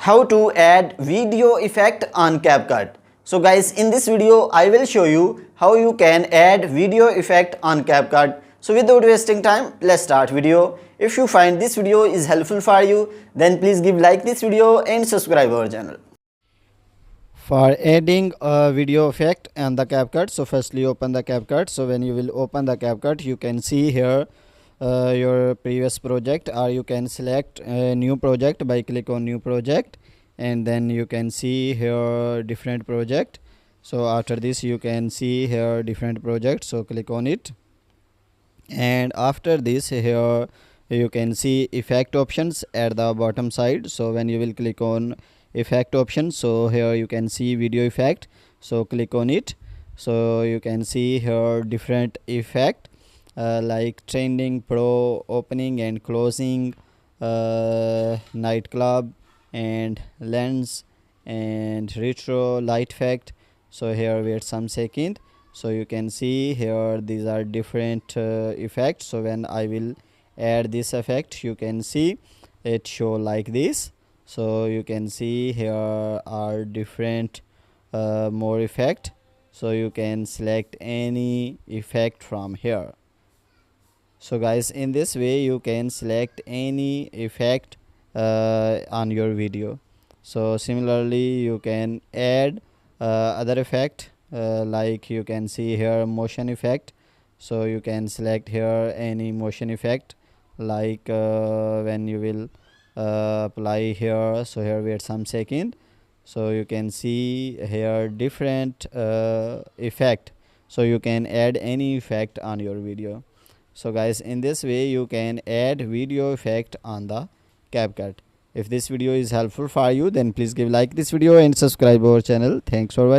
How to add video effect on CapCut. So guys, in this video I will show you how you can add video effect on CapCut. So without wasting time, let's start video. If you find this video is helpful for you, then please give like this video and subscribe our channel. For adding a video effect on the CapCut, so firstly open the CapCut. So when you will open the CapCut, you can see here your previous project, or you can select a new project by click on new project, and then you can see here different project. So after this you can see here different project, so click on it, and after this here you can see effect options at the bottom side. So when you will click on effect option, so here you can see video effect, so click on it. So you can see here different effect like trending, pro, opening and closing, nightclub and lens and retro light effect. So here wait some second. So you can see here these are different effects. So when I will add this effect, you can see it show like this. So you can see here are different more effect, so you can select any effect from here. So guys, in this way you can select any effect on your video. So similarly you can add other effect like you can see here motion effect. So you can select here any motion effect, like when you will apply here. So here wait some second. So you can see here different effect, so you can add any effect on your video. So guys, in this way you can add video effect on the CapCut. If this video is helpful for you, then please give like this video and subscribe our channel. Thanks for watching.